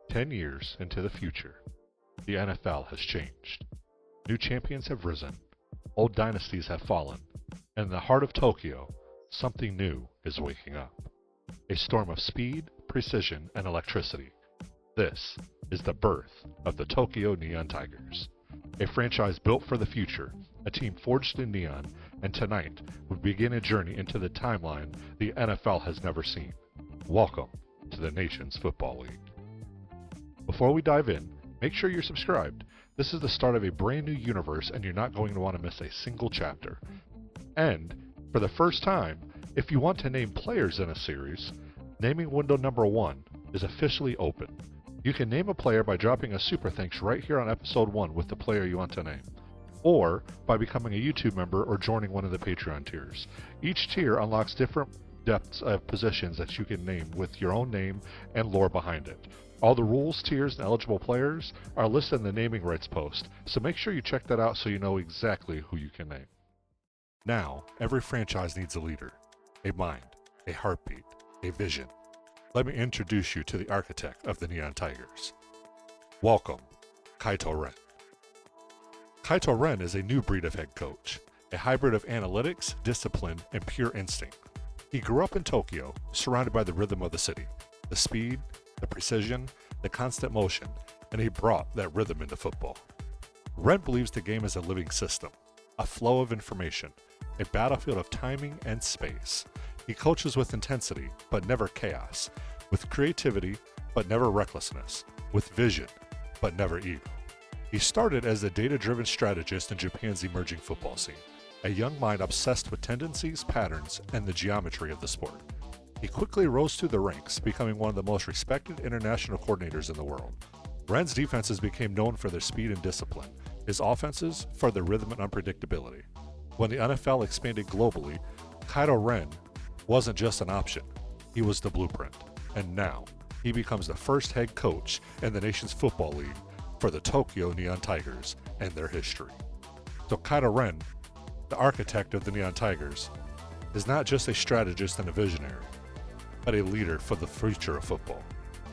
10 years into the future, the NFL has changed. New champions have risen, old dynasties have fallen, and in the heart of Tokyo, something new is waking up. A storm of speed, precision, and electricity. This is the birth of the Tokyo Neon Tigers. A franchise built for the future, a team forged in neon, and tonight we begin a journey into the timeline the NFL has never seen. Welcome to the nation's football league. Before we dive in, make sure you're subscribed. This is the start of a brand new universe and you're not going to want to miss a single chapter. And, for the first time, if you want to name players in a series, naming window number 1 is officially open. You can name a player by dropping a super thanks right here on episode 1 with the player you want to name, or by becoming a YouTube member or joining one of the Patreon tiers. Each tier unlocks different depths of positions that you can name with your own name and lore behind it. All the rules, tiers, and eligible players are listed in the naming rights post, so make sure you check that out so you know exactly who you can name. Now, every franchise needs a leader, a mind, a heartbeat, a vision. Let me introduce you to the architect of the Neon Tigers. Welcome, Kaito Ren. Kaito Ren is a new breed of head coach, a hybrid of analytics, discipline, and pure instinct. He grew up in Tokyo, surrounded by the rhythm of the city, the speed, the precision, the constant motion, and he brought that rhythm into football. Ren believes the game is a living system, a flow of information, a battlefield of timing and space. He coaches with intensity, but never chaos, with creativity, but never recklessness, with vision, but never ego. He started as a data-driven strategist in Japan's emerging football scene, a young mind obsessed with tendencies, patterns, and the geometry of the sport. He quickly rose through the ranks, becoming one of the most respected international coordinators in the world. Ren's defenses became known for their speed and discipline, his offenses for their rhythm and unpredictability. When the NFL expanded globally, Kaito Ren wasn't just an option, he was the blueprint. And now, he becomes the first head coach in the nation's football league for the Tokyo Neon Tigers and their history. So Kaito Ren, the architect of the Neon Tigers, is not just a strategist and a visionary, but a leader for the future of football.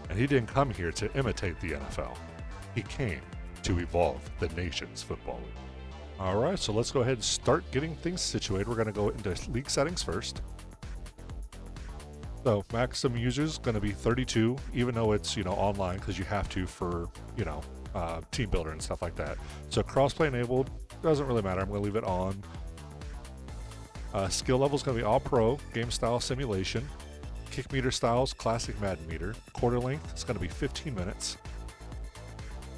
And he didn't come here to imitate the NFL. He came to evolve the nation's football league. All right, so let's go ahead and start getting things situated. We're going to go into league settings first. So maximum users going to be 32, even though it's, online, because you have to for, team builder and stuff like that. So crossplay enabled, doesn't really matter. I'm going to leave it on. Skill level is going to be all pro, game style simulation. Kick meter styles, classic Madden meter. Quarter length is going to be 15 minutes.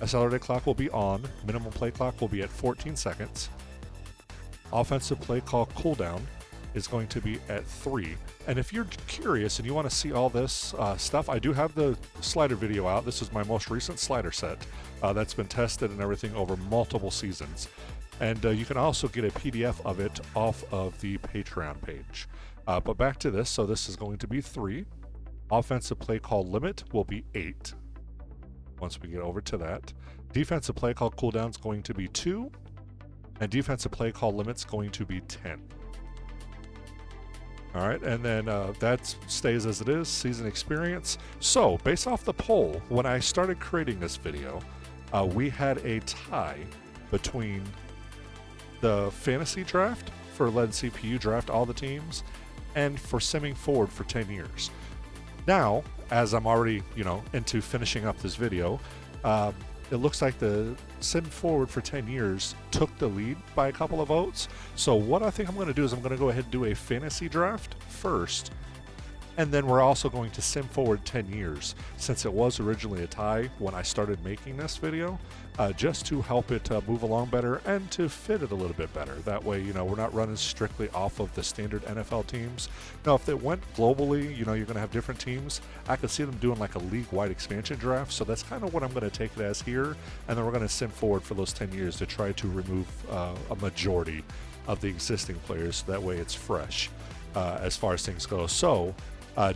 Accelerated clock will be on. Minimum play clock will be at 14 seconds. Offensive play call cooldown is going to be at 3. And if you're curious and you want to see all this stuff, I do have the slider video out. This is my most recent slider set that's been tested and everything over multiple seasons. And you can also get a PDF of it off of the Patreon page. But back to this, so this is going to be 3. Offensive play call limit will be 8. Once we get over to that. Defensive play call cooldown is going to be 2. And defensive play call limit's going to be 10. All right, and then that stays as it is, season experience. So, based off the poll, when I started creating this video, we had a tie between the fantasy draft for lead CPU draft all the teams, and for simming forward for 10 years. Now, as I'm already, into finishing up this video, it looks like the sim forward for 10 years took the lead by a couple of votes. So what I think I'm going to do is I'm going to go ahead and do a fantasy draft first, and then we're also going to sim forward 10 years, since it was originally a tie when I started making this video, just to help it move along better and to fit it a little bit better. That way, we're not running strictly off of the standard NFL teams. Now, if it went globally, you're going to have different teams. I could see them doing like a league-wide expansion draft, so that's kind of what I'm going to take it as here, and then we're going to sim forward for those 10 years to try to remove a majority of the existing players, so that way it's fresh as far as things go. So,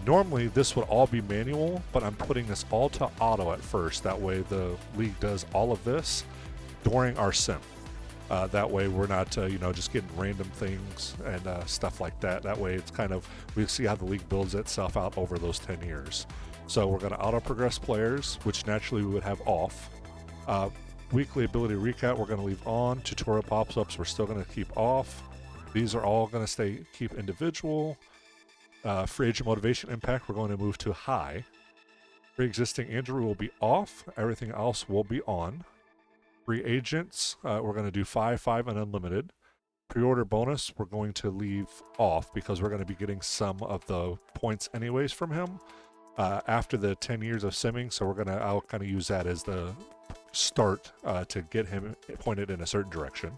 normally this would all be manual, but I'm putting this all to auto at first. That way the league does all of this during our sim. That way we're not, just getting random things and stuff like that. That way it's kind of, we see how the league builds itself out over those 10 years. So we're going to auto progress players, which naturally we would have off. Weekly ability recap we're going to leave on. Tutorial pops-ups we're still going to keep off. These are all going to keep individual. Free agent motivation impact we're going to move to high. Pre-existing injury will be off. Everything else will be on. Free agents we're going to do 5, 5, and unlimited. Pre-order bonus we're going to leave off because we're going to be getting some of the points anyways from him after the 10 years of simming. So I'll kind of use that as the start to get him pointed in a certain direction.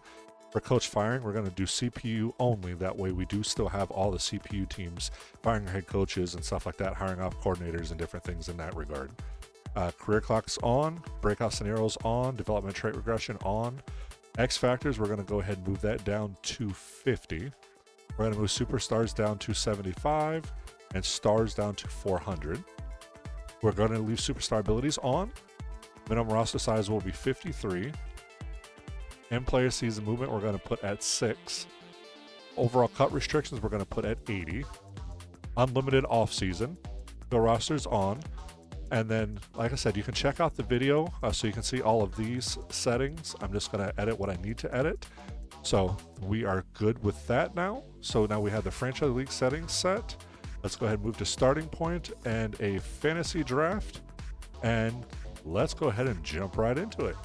For coach firing, we're going to do CPU only. That way we do still have all the CPU teams firing head coaches and stuff like that, hiring off coordinators and different things in that regard. Career clocks on, breakout scenarios on, development trait regression on. X factors, we're going to go ahead and move that down to 50. We're going to move superstars down to 75 and stars down to 400. We're going to leave superstar abilities on. Minimum roster size will be 53. In player season movement, we're going to put at 6. Overall cut restrictions, we're going to put at 80. Unlimited off season. The roster's on. And then, like I said, you can check out the video so you can see all of these settings. I'm just going to edit what I need to edit. So we are good with that now. So now we have the franchise league settings set. Let's go ahead and move to starting point and a fantasy draft. And let's go ahead and jump right into it.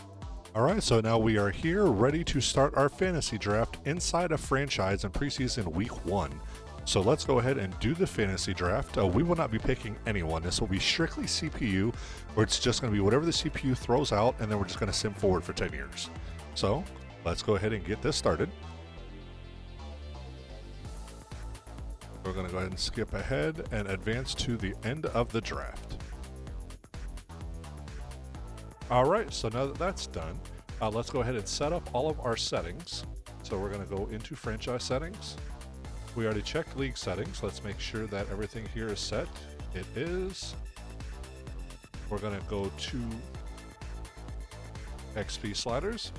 All right, so now we are here ready to start our fantasy draft inside a franchise in preseason week 1. So let's go ahead and do the fantasy draft. We will not be picking anyone. This will be strictly CPU, where it's just going to be whatever the CPU throws out, and then we're just going to sim forward for 10 years. So let's go ahead and get this started. We're going to go ahead and skip ahead and advance to the end of the draft. All right, so now that that's done, let's go ahead and set up all of our settings. So we're going to go into franchise settings. We already checked league settings. Let's make sure that everything here is set. It is. We're going to go to XP sliders,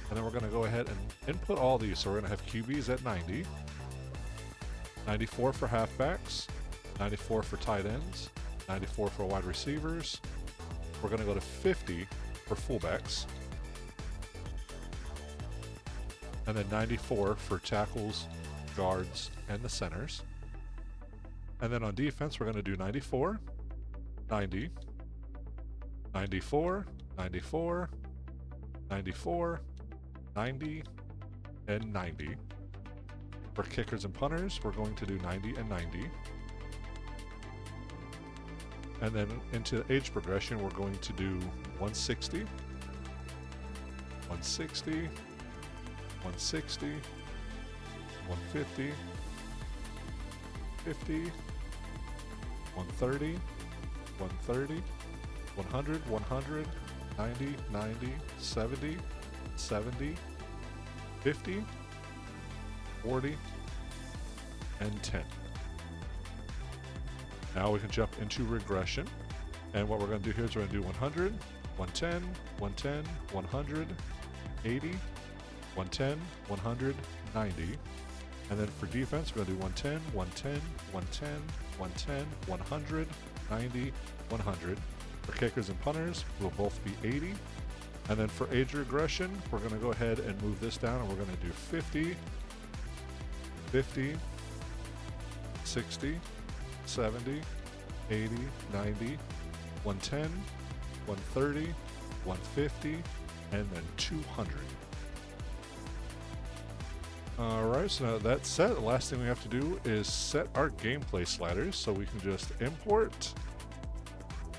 and then we're going to go ahead and input all these. So we're going to have QBs at 90, 94 for halfbacks, 94 for tight ends, 94 for wide receivers. We're going to go to 50 for fullbacks, and then 94 for tackles, guards, and the centers. And then on defense, we're going to do 94, 90, 94, 94, 94, 90, and 90. For kickers and punters, we're going to do 90 and 90. And then into age progression, we're going to do 160, 160, 160, 150, 50, 130, 130, 100, 100, 90, 90, 70, 70, 50, 40, and 10. Now we can jump into regression. And what we're going to do here is we're going to do 100, 110, 110, 100, 80, 110, 100, 90. And then for defense, we're going to do 110, 110, 110, 110, 100, 90, 100. For kickers and punters, we'll both be 80. And then for age regression, we're going to go ahead and move this down, and we're going to do 50, 50, 60, 70, 80, 90, 110, 130, 150, and then 200. Alright, so now that's set. The last thing we have to do is set our gameplay sliders. So we can just import,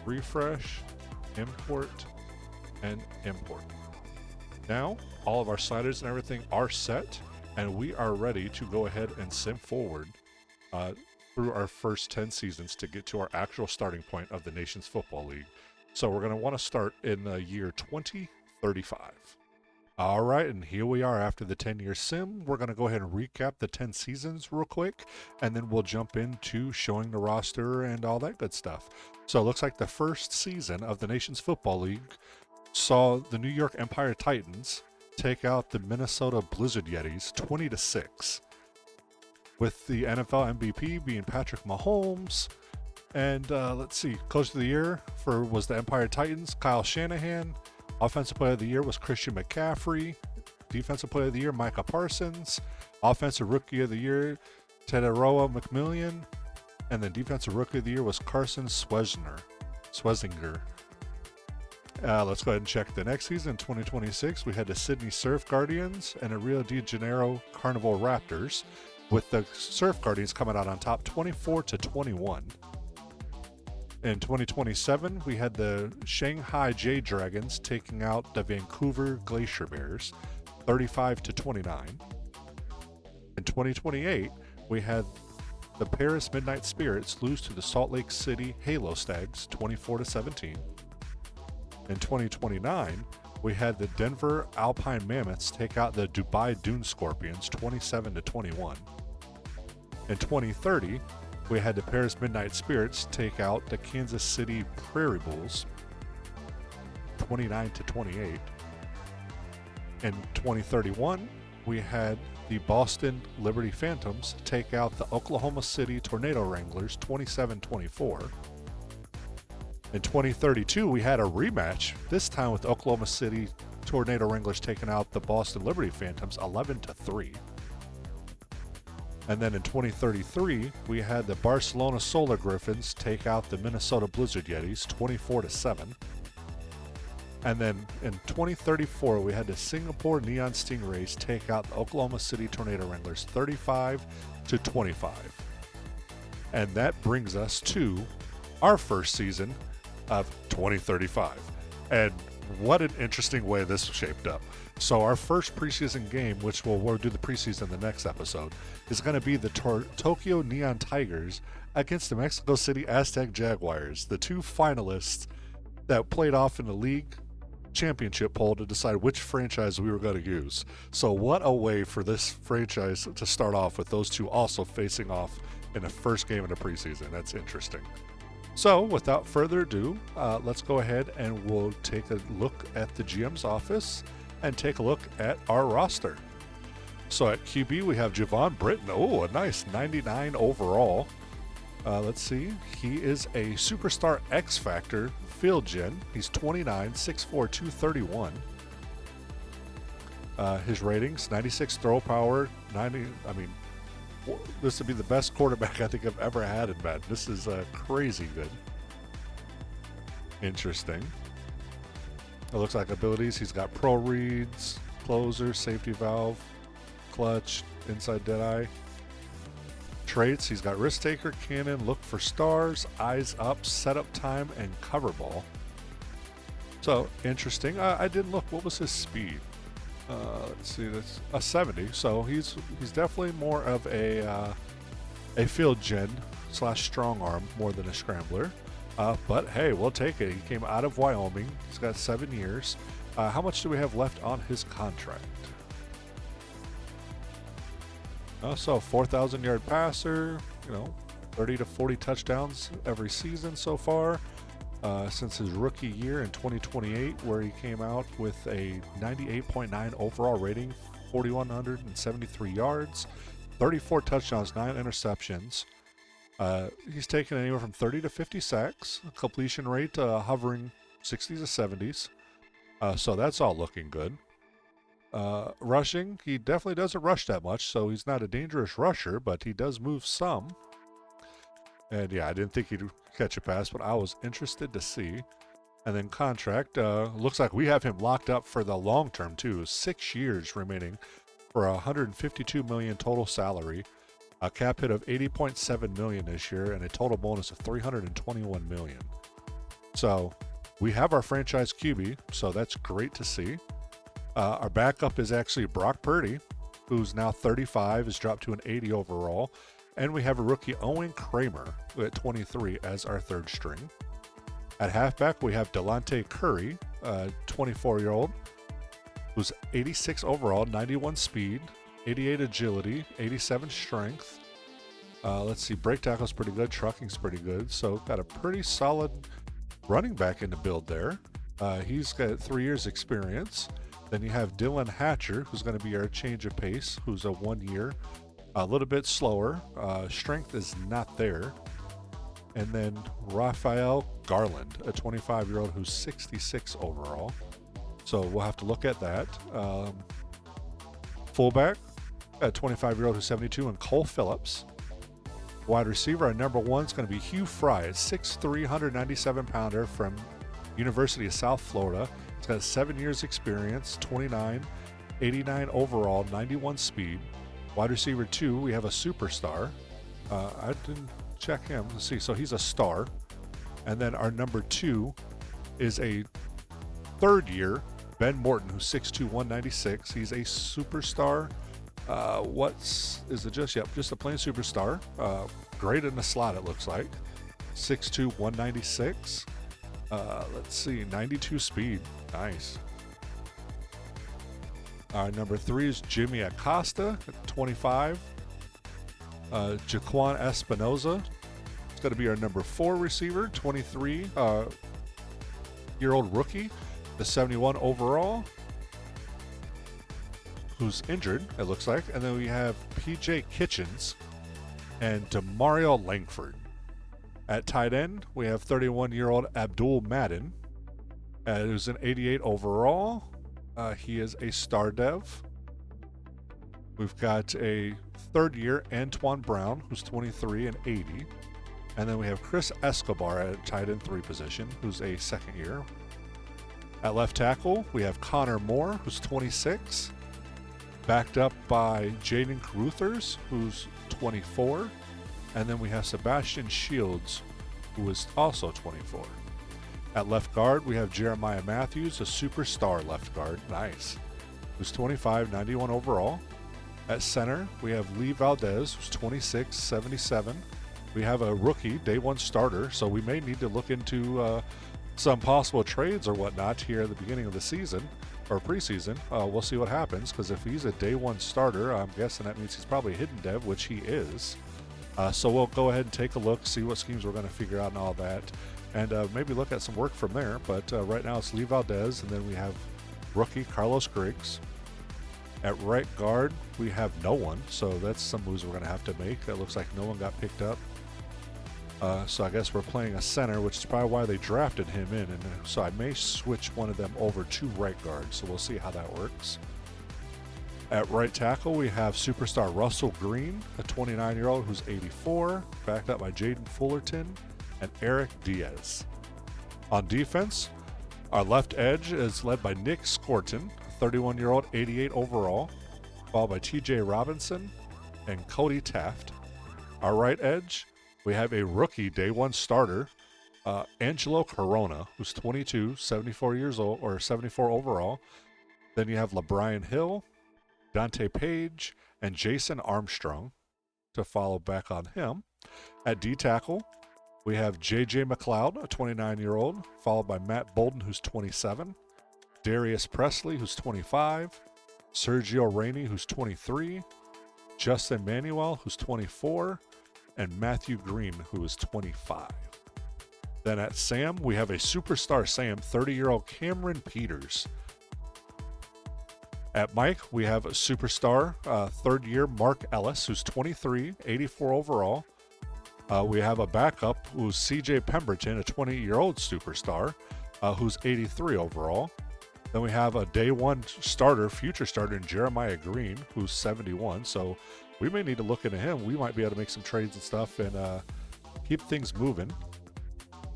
refresh, import, and import. Now, all of our sliders and everything are set, and we are ready to go ahead and sim forward through our first 10 seasons to get to our actual starting point of the Nation's Football League. So we're going to want to start in the year 2035. All right, and here we are after the 10-year sim. We're going to go ahead and recap the 10 seasons real quick, and then we'll jump into showing the roster and all that good stuff. So it looks like the first season of the Nation's Football League saw the New York Empire Titans take out the Minnesota Blizzard Yetis 20-6. With the NFL MVP being Patrick Mahomes, And let's see, Coach of the Year was the Empire Titans, Kyle Shanahan. Offensive Player of the Year was Christian McCaffrey. Defensive Player of the Year, Micah Parsons. Offensive Rookie of the Year, Tedoroa McMillian. And then Defensive Rookie of the Year was Carson Swesinger. Let's go ahead and check the next season. 2026, we had the Sydney Surf Guardians and the Rio de Janeiro Carnival Raptors, with the Surf Guardians coming out on top 24-21. In 2027, we had the Shanghai Jade Dragons taking out the Vancouver Glacier Bears 35-29. In 2028, we had the Paris Midnight Spirits lose to the Salt Lake City Halo Stags 24-17. In 2029, we had the Denver Alpine Mammoths take out the Dubai Dune Scorpions 27-21. In 2030, we had the Paris Midnight Spirits take out the Kansas City Prairie Bulls 29-28. In 2031, we had the Boston Liberty Phantoms take out the Oklahoma City Tornado Wranglers 27-24. In 2032, we had a rematch, this time with Oklahoma City Tornado Wranglers taking out the Boston Liberty Phantoms 11-3. And then in 2033, we had the Barcelona Solar Griffins take out the Minnesota Blizzard Yetis 24-7. And then in 2034, we had the Singapore Neon Stingrays take out the Oklahoma City Tornado Wranglers 35-25. And that brings us to our first season of 2035. And what an interesting way this shaped up. So our first preseason game, which we'll do the preseason in the next episode, is going to be the Tokyo Neon Tigers against the Mexico City Aztec Jaguars, the two finalists that played off in the league championship poll to decide which franchise we were going to use. So what a way for this franchise to start off with those two also facing off in the first game of the preseason. That's interesting. So without further ado, let's go ahead and we'll take a look at the GM's office and take a look at our roster. So at QB, we have Javon Britton. Oh, a nice 99 overall. Let's see. He is a superstar X Factor field gen. He's 29, 6'4", 231. His ratings, 96 throw power, 90. I mean, this would be the best quarterback I think I've ever had in Madden. This is crazy good. Interesting. It looks like abilities. He's got pro reads, closer, safety valve, clutch, inside deadeye. Traits, he's got risk taker, cannon, look for stars, eyes up, setup time, and cover ball. So interesting. I didn't look. What was his speed? Let's see. That's a 70. So he's definitely more of a field gen / strong arm more than a scrambler. But hey, we'll take it. He came out of Wyoming. He's got 7 years. How much do we have left on his contract? So 4,000-yard passer, 30 to 40 touchdowns every season so far since his rookie year in 2028, where he came out with a 98.9 overall rating, 4,173 yards, 34 touchdowns, 9 interceptions. He's taken anywhere from 30 to 50 sacks, completion rate hovering 60s to 70s. So that's all looking good. Rushing, he definitely doesn't rush that much, so he's not a dangerous rusher, but he does move some. And yeah, I didn't think he'd catch a pass, but I was interested to see. And then contract, looks like we have him locked up for the long term too. 6 years remaining for $152 million total salary, a cap hit of $80.7 million this year, and a total bonus of $321 million. So we have our franchise QB, so that's great to see. Our backup is actually Brock Purdy, who's now 35, is dropped to an 80 overall. And we have a rookie Owen Kramer at 23 as our third string. At halfback, we have Delonte Curry, 24-year-old, who's 86 overall, 91 speed, 88 agility, 87 strength. Let's see, break tackle's pretty good, trucking's pretty good. So got a pretty solid running back in the build there. He's got 3 years experience. Then you have Dylan Hatcher, who's going to be our change of pace, who's a 1 year, a little bit slower. Strength is not there. And then Raphael Garland, a 25-year-old who's 66 overall. So we'll have to look at that. Fullback, a 25-year-old who's 72, and Cole Phillips. Wide receiver, our number one is going to be Hugh Fry, a 6'3", 197-pounder from University of South Florida. He's got 7 years experience, 29, 89 overall, 91 speed. Wide receiver 2, we have a superstar. I didn't check him. Let's see. So he's a star. And then our number 2 is a third-year Ben Morton, who's 6'2", 196. He's a superstar. Is it just? Yep, just a plain superstar. Great in the slot, it looks like. 6'2", 196. Let's see, 92 speed. Nice. Number 3 is Jimmy Acosta, 25. Jaquan Espinoza. It's going to be our number 4 receiver, 23-year-old rookie, the 71 overall, who's injured, it looks like. And then we have PJ Kitchens and Demario Langford. At tight end, we have 31-year-old Abdul Madden, who's an 88 overall. He is a star dev. We've got a third-year Antoine Brown, who's 23 and 80. And then we have Chris Escobar at tight end 3 position, who's a second year. At left tackle, we have Connor Moore, who's 26, backed up by Jaden Caruthers, who's 24. And then we have Sebastian Shields, who is also 24. At left guard, we have Jeremiah Matthews, a superstar left guard, nice, who's 25, 91 overall. At center, we have Lee Valdez, who's 26, 77. We have a rookie, day 1 starter, so we may need to look into some possible trades or whatnot here at the beginning of the season, or preseason. We'll see what happens, because if he's a day 1 starter, I'm guessing that means he's probably a hidden dev, which he is. So we'll go ahead and take a look, see what schemes we're going to figure out and all that, and maybe look at some work from there. But right now it's Lee Valdez, and then we have rookie Carlos Griggs. At right guard, we have no one, so that's some moves we're going to have to make. That looks like no one got picked up. So I guess we're playing a center, which is probably why they drafted him in. And so I may switch one of them over to right guard, so we'll see how that works. At right tackle, we have superstar Russell Green, a 29-year-old who's 84, backed up by Jaden Fullerton and Eric Diaz. On defense, our left edge is led by Nick Scorton, 31-year-old, 88 overall, followed by TJ Robinson and Cody Taft. Our right edge, we have a rookie day 1 starter, Angelo Corona, who's 22, 74 years old, or 74 overall. Then you have LeBrian Hill, Dante Page, and Jason Armstrong to follow back on him. At D tackle, we have JJ McLeod, a 29-year-old, followed by Matt Bolden, who's 27. Darius Presley, who's 25, Sergio Rainey, who's 23, Justin Manuel, who's 24, and Matthew Green, who is 25. Then at Sam, we have a superstar Sam, 30-year-old Cameron Peters. At Mike, we have a superstar third-year Mark Ellis, who's 23, 84 overall. We have a backup who's CJ Pemberton, a 20-year-old superstar, who's 83 overall. Then we have a day 1 starter, future starter in Jeremiah Green, who's 71. So we may need to look into him. We might be able to make some trades and stuff and keep things moving.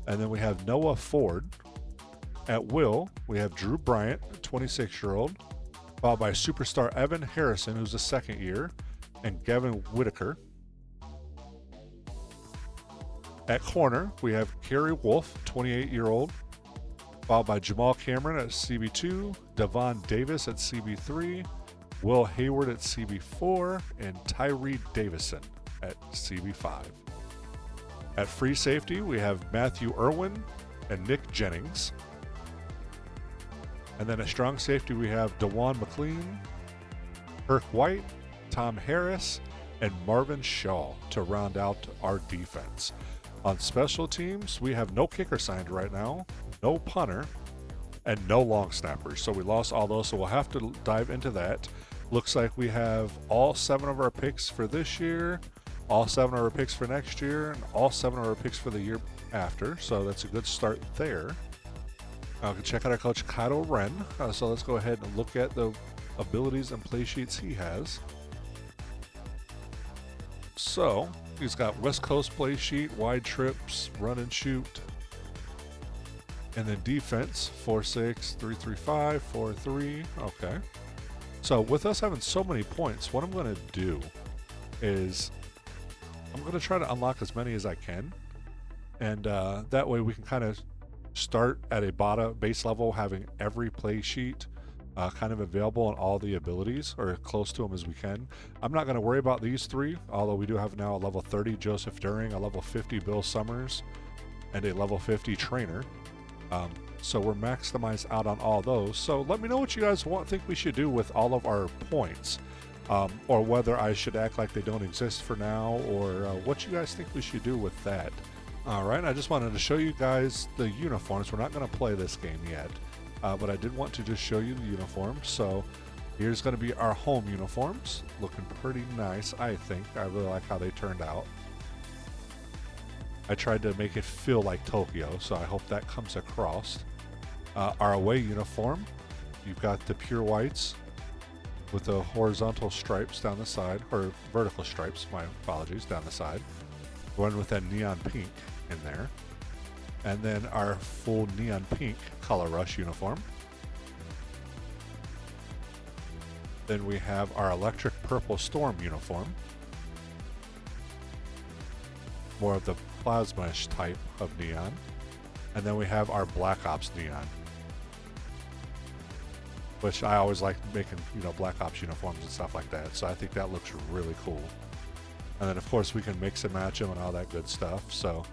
And then we have Noah Ford. At will, we have Drew Bryant, a 26-year-old, followed by superstar Evan Harrison, who's a second year, and Gavin Whitaker. At corner, we have Kerry Wolf, 28-year-old, followed by Jamal Cameron at CB2, Devon Davis at CB3, Will Hayward at CB4, and Tyree Davison at CB5. At free safety, we have Matthew Irwin and Nick Jennings. And then at strong safety, we have DeJuan McLean, Kirk White, Tom Harris, and Marvin Shaw to round out our defense. On special teams, we have no kicker signed right now, no punter, and no long snappers. So we lost all those, so we'll have to dive into that. Looks like we have all 7 of our picks for this year. All 7 are our picks for next year, and all 7 are our picks for the year after. So that's a good start there. You can check out our coach Kaito Ren. So let's go ahead and look at the abilities and play sheets he has. So he's got West Coast play sheet, wide trips, run and shoot, and then defense 4-6, 3-3-5, 4-3. Okay. So with us having so many points, what I'm going to do is I'm going to try to unlock as many as I can, and that way we can kind of start at a base level, having every play sheet kind of available on all the abilities, or close to them as we can. I'm not going to worry about these 3, although we do have now a level 30 Joseph During, a level 50 Bill Summers, and a level 50 Trainer. So we're maximized out on all those. So let me know what you guys think we should do with all of our points, or whether I should act like they don't exist for now, or what you guys think we should do with that. Alright, I just wanted to show you guys the uniforms. We're not going to play this game yet, but I did want to just show you the uniforms. So here's going to be our home uniforms. Looking pretty nice, I think. I really like how they turned out. I tried to make it feel like Tokyo, so I hope that comes across. Our away uniform, you've got the pure whites with the horizontal stripes down the side, or vertical stripes, my apologies, down the side. Going with that neon pink in there. And then our full neon pink Color Rush uniform. Then we have our electric purple Storm uniform. More of the plasma-ish type of neon. And then we have our Black Ops neon, which I always like making, Black Ops uniforms and stuff like that. So I think that looks really cool. And then of course we can mix and match them and all that good stuff. So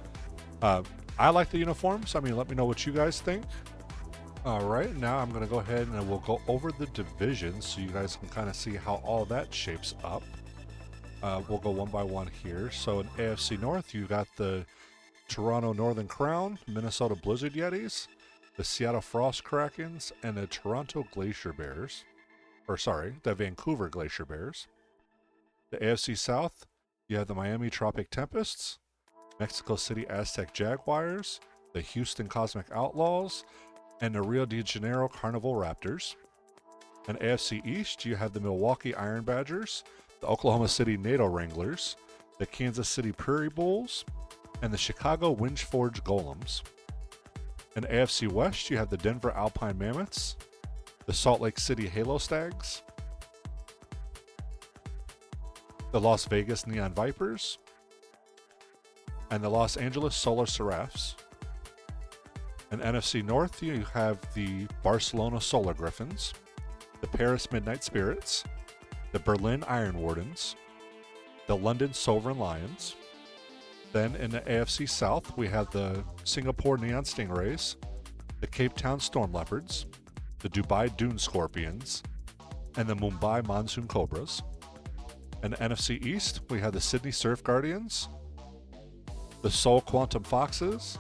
I like the uniforms. I mean, let me know what you guys think. All right, now I'm going to go ahead and we'll go over the divisions so you guys can kind of see how all that shapes up. We'll go one by one here. So in AFC North, you got the Toronto Northern Crown, Minnesota Blizzard Yetis, the Seattle Frost Krakens, and the Toronto Glacier Bears. Or sorry, the Vancouver Glacier Bears. The AFC South, you have the Miami Tropic Tempests, Mexico City Aztec Jaguars, the Houston Cosmic Outlaws, and the Rio de Janeiro Carnival Raptors. In AFC East, you have the Milwaukee Iron Badgers, the Oklahoma City NATO Wranglers, the Kansas City Prairie Bulls, and the Chicago Windforge Golems. In AFC West, you have the Denver Alpine Mammoths, the Salt Lake City Halo Stags, the Las Vegas Neon Vipers, and the Los Angeles Solar Seraphs. In NFC North, you have the Barcelona Solar Griffins, the Paris Midnight Spirits, the Berlin Iron Wardens, the London Sovereign Lions. Then in the AFC South, we have the Singapore Neon Stingrays, the Cape Town Storm Leopards, the Dubai Dune Scorpions, and the Mumbai Monsoon Cobras. In the NFC East, we have the Sydney Surf Guardians, the Seoul Quantum Foxes,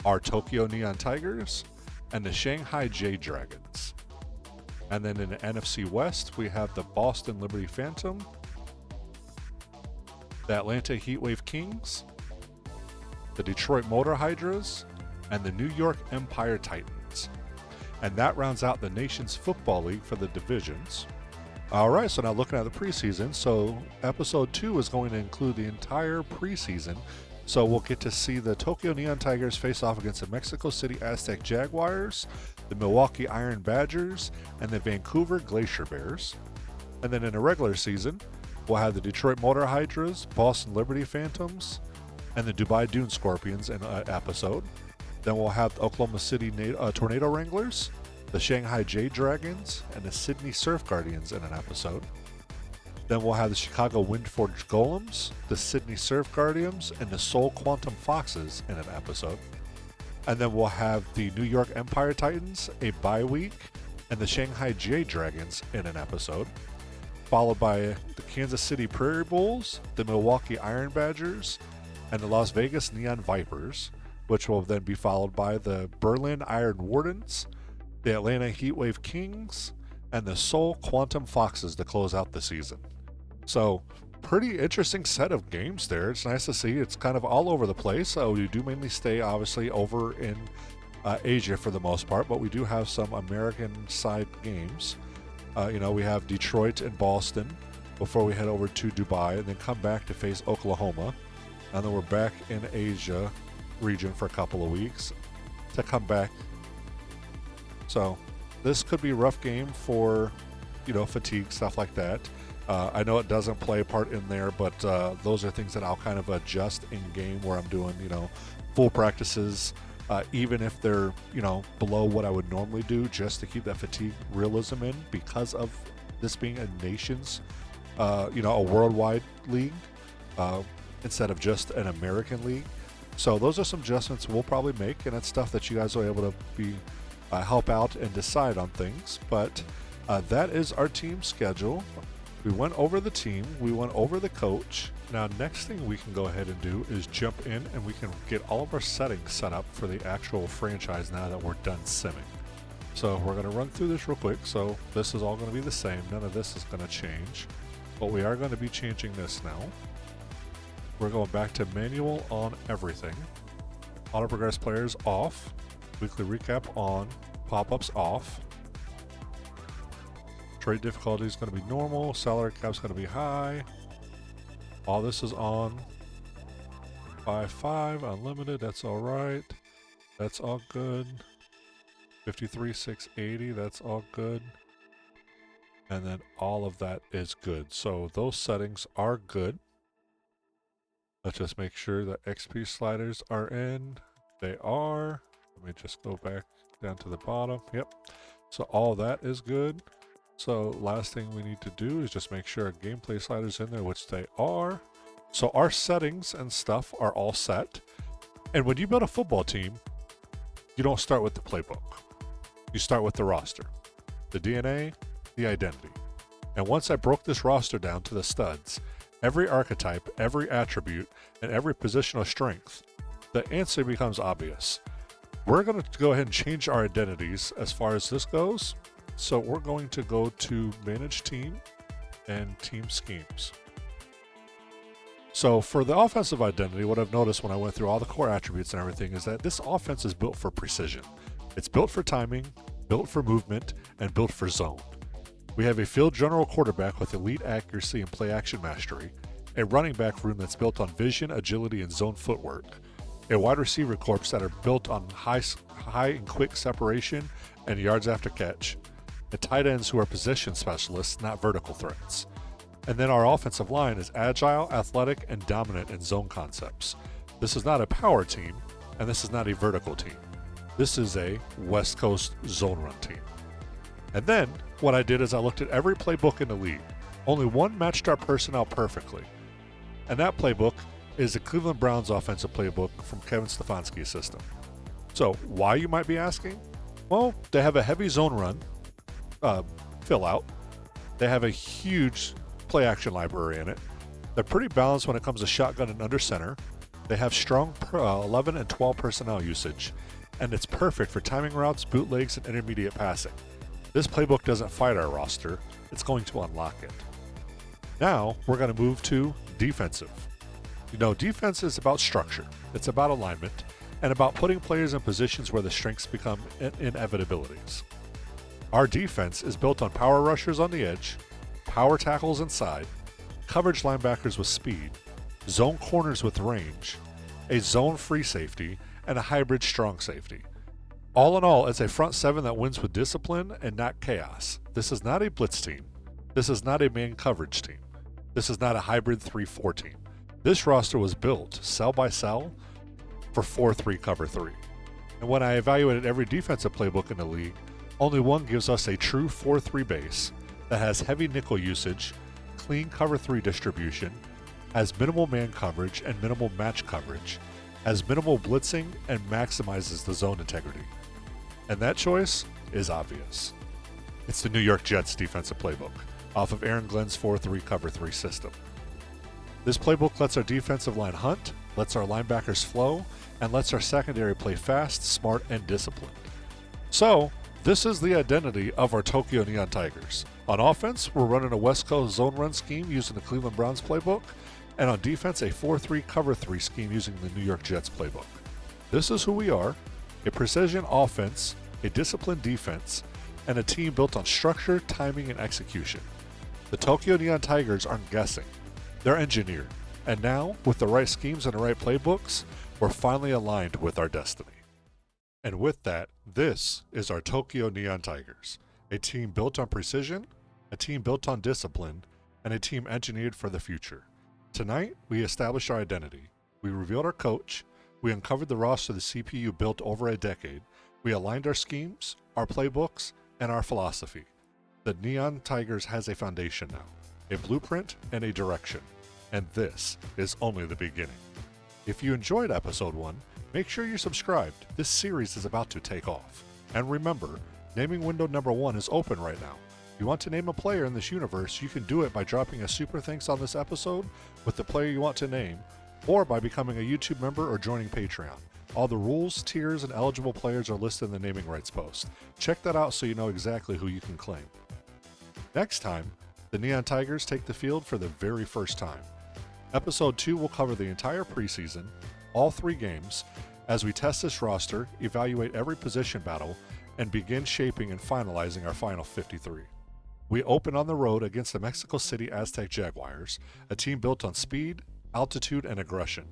our Tokyo Neon Tigers, and the Shanghai Jade Dragons. And then in the NFC West, we have the Boston Liberty Phantom, the Atlanta Heatwave Kings, the Detroit Motor Hydras, and the New York Empire Titans. And that rounds out the Nation's Football League for the divisions. Alright, so now looking at the preseason, so episode 2 is going to include the entire preseason. So we'll get to see the Tokyo Neon Tigers face off against the Mexico City Aztec Jaguars, the Milwaukee Iron Badgers, and the Vancouver Glacier Bears. And then in the regular season, we'll have the Detroit Motor Hydras, Boston Liberty Phantoms, and the Dubai Dune Scorpions in an episode. Then we'll have the Oklahoma City Tornado Wranglers, the Shanghai Jade Dragons, and the Sydney Surf Guardians in an episode. Then we'll have the Chicago Windforge Golems, the Sydney Surf Guardians, and the Seoul Quantum Foxes in an episode. And then we'll have the New York Empire Titans, a bye week, and the Shanghai Jade Dragons in an episode. Followed by the Kansas City Prairie Bulls, the Milwaukee Iron Badgers, and the Las Vegas Neon Vipers, which will then be followed by the Berlin Iron Wardens, the Atlanta Heatwave Kings, and the Seoul Quantum Foxes to close out the season. So pretty interesting set of games there. It's nice to see. It's kind of all over the place. So we do mainly stay, obviously, over in Asia for the most part, but we do have some American side games. We have Detroit and Boston before we head over to Dubai and then come back to face Oklahoma. And then we're back in Asia region for a couple of weeks to come back. So this could be a rough game for, fatigue, stuff like that. I know it doesn't play a part in there, but those are things that I'll kind of adjust in game where I'm doing, full practices, even if they're, below what I would normally do, just to keep that fatigue realism in, because of this being a nation's, a worldwide league instead of just an American league. So those are some adjustments we'll probably make, and it's stuff that you guys will be able to help out and decide on things. But that is our team schedule. We went over the team, we went over the coach. Now next thing we can go ahead and do is jump in and we can get all of our settings set up for the actual franchise now that we're done simming. So we're going to run through this real quick. So this is all going to be the same. None of this is going to change. But we are going to be changing this now. We're going back to manual on everything. Auto progress players off. Weekly recap on. Pop-ups off. Trade difficulty is going to be normal. Salary cap is going to be high. All this is on. 5.5 unlimited. That's all right. That's all good. 53,680. That's all good. And then all of that is good. So those settings are good. Let's just make sure that XP sliders are in. They are. Let me just go back down to the bottom. Yep. So all that is good. So last thing we need to do is just make sure our gameplay sliders in there, which they are. So our settings and stuff are all set. And when you build a football team, you don't start with the playbook. You start with the roster, the DNA, the identity. And once I broke this roster down to the studs, every archetype, every attribute, and every positional strength, the answer becomes obvious. We're going to go ahead and change our identities as far as this goes. So we're going to go to Manage Team and Team Schemes. So for the offensive identity, what I've noticed when I went through all the core attributes and everything is that this offense is built for precision. It's built for timing, built for movement, and built for zone. We have a field general quarterback with elite accuracy and play action mastery, a running back room that's built on vision, agility, and zone footwork, a wide receiver corps that are built on high and quick separation and yards after catch, and tight ends who are position specialists, not vertical threats. And then our offensive line is agile, athletic, and dominant in zone concepts. This is not a power team, and this is not a vertical team. This is a West Coast zone run team. And then what I did is I looked at every playbook in the league. Only one matched our personnel perfectly. And that playbook is the Cleveland Browns offensive playbook from Kevin Stefanski's system. So why, you might be asking? Well, they have a heavy zone run fill out. They have a huge play action library in it. They're pretty balanced when it comes to shotgun and under center. They have strong 11 and 12 personnel usage, and it's perfect for timing routes, bootlegs, and intermediate passing. This playbook doesn't fight our roster, it's going to unlock it. Now we're going to move to defensive. Defense is about structure, it's about alignment, and about putting players in positions where the strengths become inevitabilities. Our defense is built on power rushers on the edge, power tackles inside, coverage linebackers with speed, zone corners with range, a zone free safety, and a hybrid strong safety. All in all, it's a front seven that wins with discipline and not chaos. This is not a blitz team. This is not a man coverage team. This is not a hybrid 3-4 team. This roster was built cell by cell for 4-3 cover 3. And when I evaluated every defensive playbook in the league, only one gives us a true 4-3 base that has heavy nickel usage, clean cover 3 distribution, has minimal man coverage and minimal match coverage, has minimal blitzing, and maximizes the zone integrity. And that choice is obvious. It's the New York Jets defensive playbook, off of Aaron Glenn's 4-3 cover 3 system. This playbook lets our defensive line hunt, lets our linebackers flow, and lets our secondary play fast, smart, and disciplined. So, This is the identity of our Tokyo Neon Tigers. On offense, we're running a West Coast zone run scheme using the Cleveland Browns playbook, and on defense, a 4-3 cover 3 scheme using the New York Jets playbook. This is who we are: a precision offense, a disciplined defense, and a team built on structure, timing, and execution. The Tokyo Neon Tigers aren't guessing. They're engineered. And now, with the right schemes and the right playbooks, we're finally aligned with our destiny. And with that, this is our Tokyo Neon Tigers, a team built on precision, a team built on discipline, and a team engineered for the future. Tonight, we established our identity. We revealed our coach. We uncovered the roster the CPU built over a decade. We aligned our schemes, our playbooks, and our philosophy. The Neon Tigers has a foundation now, a blueprint and a direction. And this is only the beginning. If you enjoyed episode 1, make sure you're subscribed. This series is about to take off. And remember, naming window number 1 is open right now. If you want to name a player in this universe, you can do it by dropping a super thanks on this episode with the player you want to name, or by becoming a YouTube member or joining Patreon. All the rules, tiers, and eligible players are listed in the naming rights post. Check that out so you know exactly who you can claim. Next time, the Neon Tigers take the field for the very first time. Episode 2 will cover the entire preseason, all 3 games, as we test this roster, evaluate every position battle, and begin shaping and finalizing our final 53. We open on the road against the Mexico City Aztec Jaguars, a team built on speed, altitude, and aggression.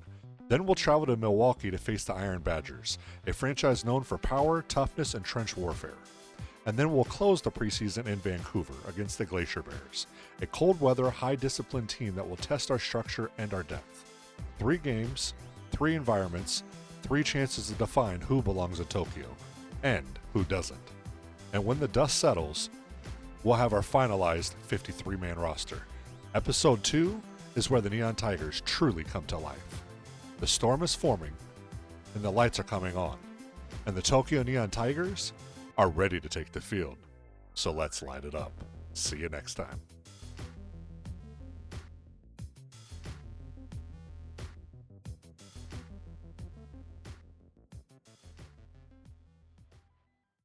Then we'll travel to Milwaukee to face the Iron Badgers, a franchise known for power, toughness, and trench warfare. And then we'll close the preseason in Vancouver against the Glacier Bears, a cold-weather, high-discipline team that will test our structure and our depth. 3 games, 3 environments, 3 chances to define who belongs in Tokyo, and who doesn't. And when the dust settles, we'll have our finalized 53-man roster. Episode 2 is where the Neon Tigers truly come to life. The storm is forming, and the lights are coming on, and the Tokyo Neon Tigers are ready to take the field. So let's light it up. See you next time.